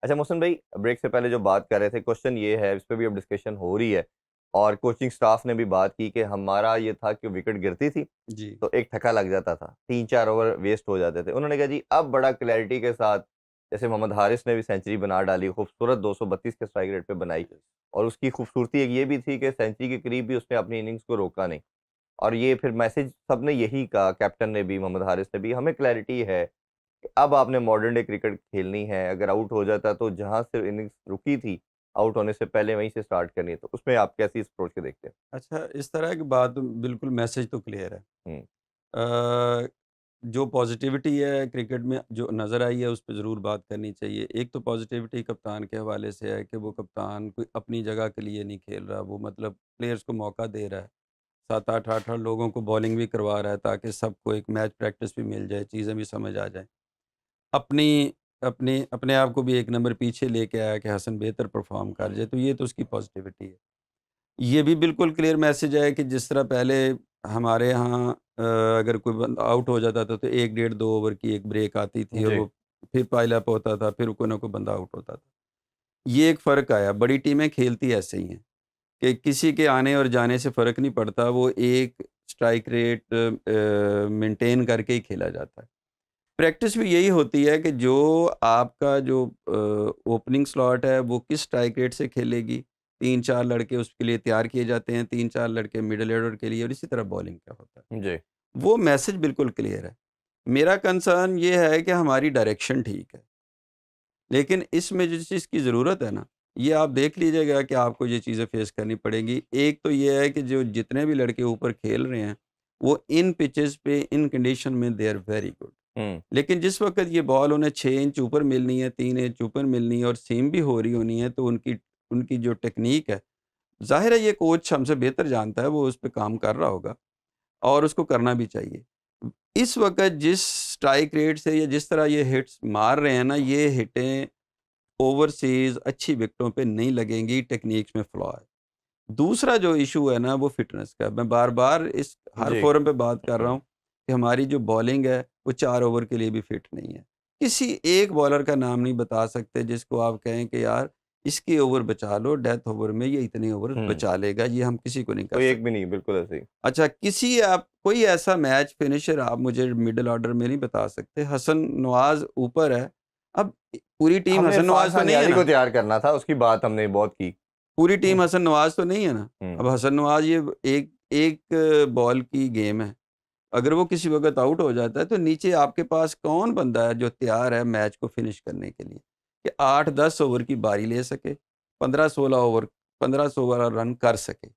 अच्छा मोहसिन भाई, ब्रेक से पहले जो बात कर रहे थे, क्वेश्चन ये है, इस पे भी अब डिस्कशन हो रही है और कोचिंग स्टाफ ने भी बात की कि हमारा ये था कि विकेट गिरती थी जी। तो एक थका लग जाता था, 3-4 ओवर वेस्ट हो जाते थे। उन्होंने कहा जी अब बड़ा क्लैरिटी के साथ, जैसे मोहम्मद हारिस ने भी सेंचुरी बना डाली, खूबसूरत 232 के स्ट्राइक रेट पे बनाई, और उसकी खूबसूरती एक ये भी थी कि सेंचुरी के करीब भी उसने अपनी इनिंग्स को रोका नहीं। और ये फिर मैसेज सबने यही कहा, कैप्टन ने भी, मोहम्मद हारिस ने भी, हमें क्लैरिटी है कि अब आपने मॉडर्न डे क्रिकेट खेलनी है। अगर आउट हो जाता तो जहां से इनिंग्स रुकी थी आउट होने से पहले वहीं से स्टार्ट करनी है। तो उसमें आप कैसी अप्रोच के देखते हैं? अच्छा, इस तरह की बात बिल्कुल मैसेज तो क्लियर है। हम्म। अ, जो पॉज़िटिविटी है क्रिकेट में जो नज़र आई है उस पे ज़रूर बात करनी चाहिए। एक तो पॉज़िटिविटी कप्तान के हवाले से है कि वो कप्तान कोई अपनी जगह के लिए नहीं खेल रहा, वो मतलब प्लेयर्स को मौका दे रहा है। 7-8 8-8 लोगों को बॉलिंग भी करवा रहा है ताकि सबको एक मैच प्रैक्टिस भी मिल जाए, चीज़ें भी समझ आ जाएँ। अपनी अपने अपने आप को भी 1 नंबर पीछे लेके आया कि हसन बेहतर परफ़ॉर्म कर जाए, तो ये तो उसकी पॉज़िटिविटी है। ये भी बिल्कुल क्लियर मैसेज है कि जिस तरह पहले हमारे यहाँ अगर कोई बंदा आउट हो जाता था तो 1 डेढ़ 2 ओवर की एक ब्रेक आती थी और जी। वो फिर पाइल अप होता था, फिर कोई ना कोई बंदा आउट होता था। ये एक फ़र्क आया, बड़ी टीमें खेलती ऐसे ही हैं कि किसी के आने और जाने से फ़र्क नहीं पड़ता, वो एक स्ट्राइक रेट मेंटेन करके ही खेला जाता है। प्रैक्टिस भी यही होती है कि जो आपका जो ओपनिंग स्लॉट है वो किस स्ट्राइक रेट से खेलेगी। 3-4 लड़के उसके लिए तैयार किए जाते हैं, 3-4 लड़के मिडल ऑर्डर के लिए और इसी तरह बॉलिंग का होता है। जी। वो मैसेज बिल्कुल क्लियर है। मेरा कंसर्न ये है कि हमारी डायरेक्शन ठीक है, लेकिन इसमें जिस चीज़ की ज़रूरत है ना, ये आप देख लीजिएगा कि आपको ये चीज़ें फ़ेस करनी पड़ेंगी। एक तो ये है कि जो जितने भी लड़के ऊपर खेल रहे हैं, वो इन पिचेज़ पे, इन कंडीशन में दे आर वेरी गुड। हम्म। लेकिन जिस वक़्त ये बॉल उन्हें 6 इंच ऊपर मिलनी है, 3 इंच ऊपर मिलनी है और सीम भी हो रही होनी है, तो उनकी उनकी जो टेक्नीक है, ज़ाहिर है ये कोच हमसे बेहतर जानता है, वो उस पे काम कर रहा होगा और उसको करना भी चाहिए। इस वक़्त जिस स्ट्राइक रेट से या जिस तरह ये हिट्स मार रहे हैं ना, ये हिटें ओवरसीज़ अच्छी विकेटों पे नहीं लगेंगी, टेक्नीक्स में फ्लॉ है। दूसरा जो इश्यू है ना, वो फ़िटनेस का है। मैं बार-बार इस हर जी। फ़ोरम पे बात कर रहा हूँ कि हमारी जो बॉलिंग है, वो 4 ओवर के लिए भी फिट नहीं है। किसी एक बॉलर का नाम नहीं बता सकते जिसको आप कहें कि यार इसके ओवर बचा लो, डेथ ओवर में ये इतने ओवर हम्म। बचा लेगा, ये हम किसी को नहीं कर कोई एक भी सकते। नहीं, बिल्कुल ऐसे ही। अच्छा, किसी आप कोई ऐसा मैच फिनिशर आप मुझे मिडल ऑर्डर में नहीं बता सकते। हसन नवाज़ ऊपर है, अब पूरी टीम हमने हसन नवाज़ तो फारहान नहीं है नियाज़ी को ना? तैयार करना था, उसकी बात हमने बहुत की। पूरी टीम हम्म। हसन नवाज़ तो नहीं है ना? हम्म। अब हसन नवाज़ ये एक एक बॉल की गेम है। अगर वो किसी वक़्त आउट हो जाता है तो नीचे आपके पास कौन बंदा है जो तैयार है मैच को फ़िनिश करने के लिए? कि 8-10 ओवर की बारी ले सके, 15-16 ओवर 15-16 रन कर सके।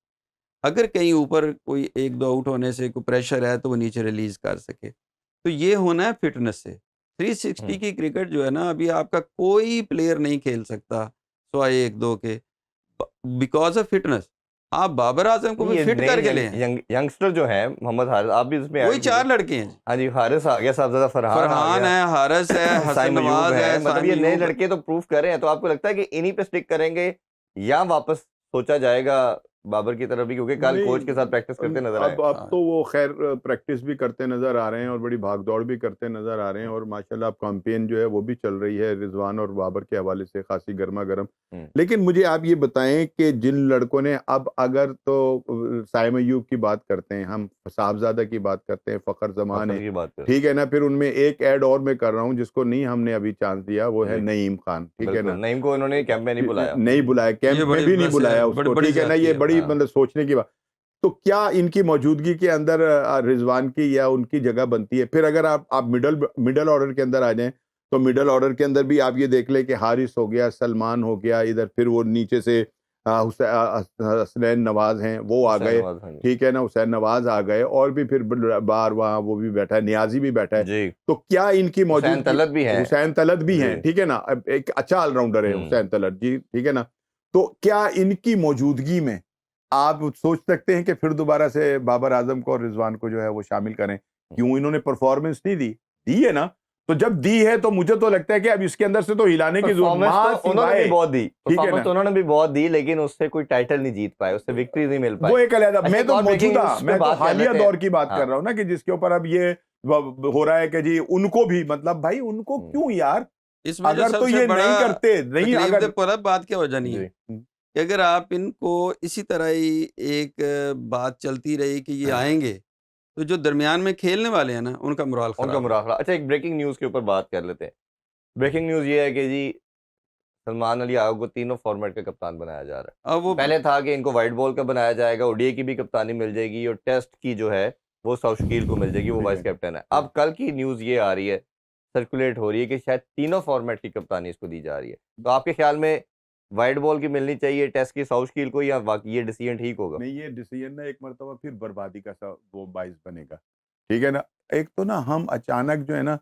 अगर कहीं ऊपर कोई 1-2 आउट होने से कोई प्रेशर है तो वो नीचे रिलीज़ कर सके। तो ये होना है फ़िटनेस से। 360 हम्म। की क्रिकेट जो है ना अभी आपका कोई प्लेयर नहीं खेल सकता, सिवाय 1-2 के। Because of fitness. आप बाबर आज़म को नहीं, भी ये फिट नए करके ले आए। यंगस्टर जो है मोहम्मद हारिस, आप भी उसमें वही ऐड कीजिए। 4 लड़के हैं जी। हाँ जी, हारिस आ गया, साहबजादा फरहान आ फरहान गया। है, हारिस है, हसन साइम अयूब नवाज़ है, है, मतलब साइम ये नए अयूब है। लड़के तो प्रूव कर रहे हैं। तो आपको लगता है कि इन्हीं पे स्टिक करेंगे या वापस सोचा जाएगा बाबर की तरफ भी, क्योंकि कल नहीं, कोच के साथ प्रैक्टिस करते नजर आए? अब हाँ, तो वो खैर प्रैक्टिस भी करते नज़र आ रहे हैं और बड़ी भाग-दौड़ भी करते नज़र आ रहे हैं हम्म। और माशाल्लाह अब कैंपेन जो है वो भी चल रही है रिज़वान और बाबर के हवाले से खासी गरमा-गरम। हम्म। लेकिन मुझे आप ये बताएँ कि जिन लड़कों ने अब अगर तो साइम अय्यूब की बात करते हैं, हम साहबज़ादा की बात करते हैं, फ़खर ज़मान फखर है, की बात कर। ठीक है ना? फिर उनमें एक ऐड और मैं कर रहा हूँ जिसको नहीं हमने अभी चांस दिया, वो है जी। नईम खान, ठीक है बिल्कुल, ना? नईम को इन्होंने कैंप में नहीं बुलाया। नहीं बुलाया, ये कैंप में बड़ी भी नहीं वैसे बुलाया बड़ी उसको, बड़ी ठीक है ना? ज़्यादती ये है। बड़ी हाँ। मतलब सोचने की बात। तो क्या इनकी मौजूदगी के अंदर रिज़वान की या उनकी जगह बनती है? फिर अगर आप मिडल मिडल ऑर्डर के अंदर आ जाएँ, तो मिडल ऑर्डर के अंदर भी आप ये देख लें कि हारिस हो गया, सलमान हो गया, इधर फिर वो नीचे से हसनैन नवाज़ हैं, वो आ हुसैन गए, नवाज, हाँ जी। ठीक है ना? हुसैन नवाज़ आ गए और भी फिर बाहर वहाँ वो भी बैठा है, नियाज़ी भी बैठा है। जी। तो क्या इनकी हुसैन मौजूदगी तलत भी हैं। हुसैन तलत भी जी। हैं, ठीक है ना? अब एक अच्छा ऑलराउंडर है हम्म। हुसैन तलत जी, ठीक है ना? तो क्या इनकी मौजूदगी में आप सोच सकते हैं कि फिर दोबारा से बाबर आज़म को और रिज़वान को जो है वो शामिल करें? क्यों इन्होंने परफ़ॉर्मेंस नहीं दी? दी है ना? तो जब दी है तो मुझे तो लगता है कि अब इसके अंदर से तो हिलाने की ज़रूरत परफॉर्मेंस तो माँ उन्होंने भी सिवाय, बहुत दी, ठीक है परफॉर्मेंस ना? तो उन्होंने भी बहुत दी, लेकिन उससे कोई टाइटल नहीं जीत पाए, उससे विक्ट्री नहीं मिल पाई। वो एक अलग, अच्छा, मैं एक तो और ब्रेकिंग मौजूदा, न्यूज़ पे मैं तो बात कर हालिया लेते हैं। दौर की बात कर हाँ। रहा हूँ ना कि जिसके ऊपर अब ये हो रहा है कि जी उनको भी मतलब भाई उनको हुँ। क्यों यार? इसमें जो अगर तो सबसे ये बड़ा नहीं करते, नहीं तकलीफ अगर दे पूरा बात क्या वजह नहीं है जी कि अगर आप इनको इसी तरह ही एक बात चलती रही कि ये आएंगे, तो जो दरमियान में खेलने वाले हैं ना, उनका मोराल उनका खराब होगा। मुराखला। अच्छा, एक ब्रेकिंग न्यूज़ के ऊपर बात कर लेते हैं। ब्रेकिंग न्यूज़ ये है कि जी सलमान अली आगा को तीनों फॉर्मेट का कप्तान बनाया जा रहा है। अब वो पहले था कि इनको व्हाइट बॉल का बनाया जाएगा, ओडीआई की भी कप्तानी मिल जाएगी और टेस्ट की जो है वो सौशकील को मिल जाएगी, वो ठीक वाइस है। कैप्टन है। अब कल की न्यूज़ ये आ रही है, सर्कुलेट हो रही है कि शायद तीनों फॉर्मेट की कप्तानी इसको दी जा रही है। तो आपके ख्याल में व्हाइट बॉल की मिलनी चाहिए टेस्ट की सौशकील को, या वाकई ये डिसीजन ठीक होगा? नहीं, ये डिसीजन ना एक मर्तबा फिर बर्बादी का सा वो बाइस बनेगा, ठीक है ना। एक तो ना हम अचानक जो है ना,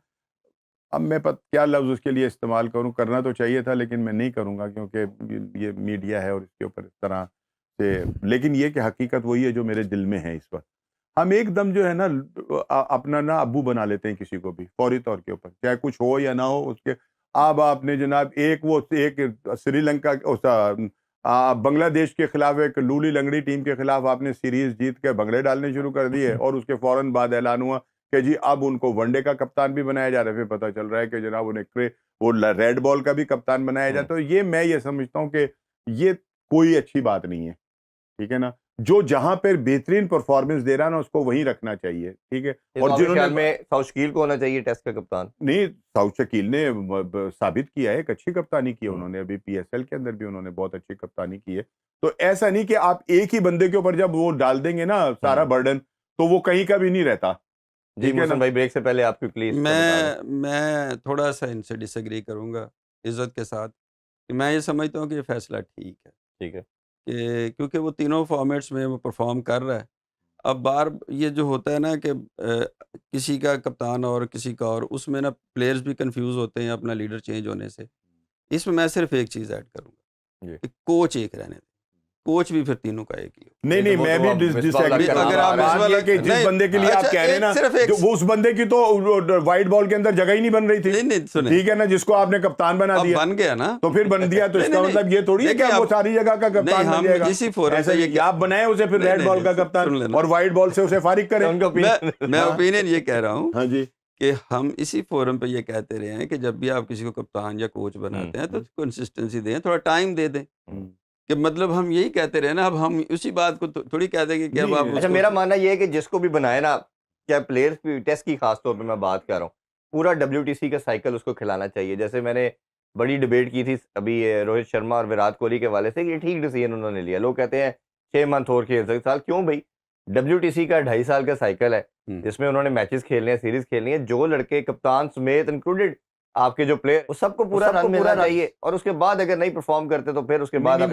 अब मैं क्या लफ्ज़ उसके लिए इस्तेमाल करूं, करना तो चाहिए था लेकिन मैं नहीं करूंगा क्योंकि ये मीडिया है और इसके ऊपर इस तरह से, लेकिन ये कि हकीकत वही है जो मेरे दिल में है इस वक्त। हम एकदम जो है ना अपना ना अब्बू बना लेते हैं किसी को भी फौरी तौर के ऊपर, चाहे कुछ हो या ना हो उसके। अब आपने जनाब एक श्रीलंका बांग्लादेश के खिलाफ एक लूली लंगड़ी टीम के खिलाफ आपने सीरीज जीत के भंगड़े डालने शुरू कर दिए और उसके फौरन बाद ऐलान हुआ कि जी अब उनको वनडे का कप्तान भी बनाया जा रहा है। फिर पता चल रहा है कि जनाब उन्हें वो रेड बॉल का भी कप्तान बनाया जाए। तो ये मैं ये समझता हूँ कि ये कोई अच्छी बात नहीं है, ठीक है ना। जो जहां पर बेहतरीन परफॉर्मेंस दे रहा है ना उसको वहीं रखना चाहिए, ठीक है। ये और तो आपके जिन्होंने ख्याल में सौशकील को होना चाहिए टेस्ट का कप्तान? नहीं, साउथ शकील ने साबित किया है, एक अच्छी कप्तानी की है हम्म। उन्होंने, अभी पीएसएल के अंदर भी उन्होंने बहुत अच्छी कप्तानी की है। तो ऐसा नहीं कि आप एक ही बंदे के ऊपर जब वो डाल देंगे ना सारा बर्डन, तो वो कहीं का भी नहीं रहता, जी ठीक है मोहसिन ना। भाई, ब्रेक से पहले आप क्विकली इसको बता दें। मैं थोड़ा सा इनसे डिसएग्री करूंगा इज्जत के साथ कि मैं ये समझता हूँ कि ये फैसला ठीक है ठीक है। कि क्योंकि वो तीनों फॉर्मेट्स में वो परफॉर्म कर रहा है। अब बार ये जो होता है ना कि किसी का कप्तान और किसी का और, उसमें ना प्लेयर्स भी कंफ्यूज होते हैं अपना लीडर चेंज होने से। इसमें मैं सिर्फ एक चीज़ ऐड करूँगा जी कि कोच एक रहने दें, कोच भी फिर तीनों का एक ही हो। नहीं नहीं, नहीं, तो वो मैं तो भी अब मिसबाह डिसएग्री अलग करना अगर आप बात इस बात वाला ये कि जिस नहीं, बंदे के लिए आप अच्छा, कह रहे हैं एक ना, सिर्फ एक जो वो उस बंदे की तो व्हाइट बॉल के अंदर जगह ही नहीं बन रही थी, नहीं सुने, ठीक है ना, जिसको आपने कप्तान बना अब दिया बन गया ना, तो फिर बन दिया, तो नहीं, इसका नहीं, मतलब ये थोड़ी है कि देखिए अब वो आप- सारी जगह का नहीं, कप्तान बन हम जाएगा। इसी फोरम ऐसा पे नहीं, ये आप बनाए उसे फिर नहीं, रेड बॉल का सुन कप्तान लेना। और व्हाइट बॉल से उसे फारिग करें। उनका मैं हाँ। ओपिनियन ये कह रहा हूँ हाँ जी। कि हम इसी फोरम पे ये कहते रहे हैं कि जब भी आप किसी को कप्तान या कोच बनाते हैं तो कंसिस्टेंसी दें, थोड़ा टाइम दे दें। कि मतलब हम यही कहते रहे ना, अब हम उसी बात को थोड़ी कह देंगे कि अब नहीं, आप अच्छा, उसको मेरा मानना ये है कि जिसको भी बनाए ना, चाहे प्लेयर्स की टेस्ट की खास तौर पे मैं बात कर रहा हूँ, पूरा WTC का साइकिल उसको खिलाना चाहिए। जैसे मैंने बड़ी डिबेट की थी अभी ये रोहित शर्मा और विराट कोहली के हवाले से, ये ठीक डिसीजन उन्होंने लिया। लोग कहते हैं 6 मंथ और खेल सकते, साल क्यों भाई? WTC का 2.5 साल का साइकिल है जिसमें उन्होंने मैचेस खेलने हैं, सीरीज खेलनी है। जो लड़के कप्तान समेत इंक्लूडेड आपके जो प्लेयर, वो सबको पूरा रन मिलना चाहिए और उसके बाद अगर नहीं परफॉर्म करते तो फिर उसके बाद नहीं, आप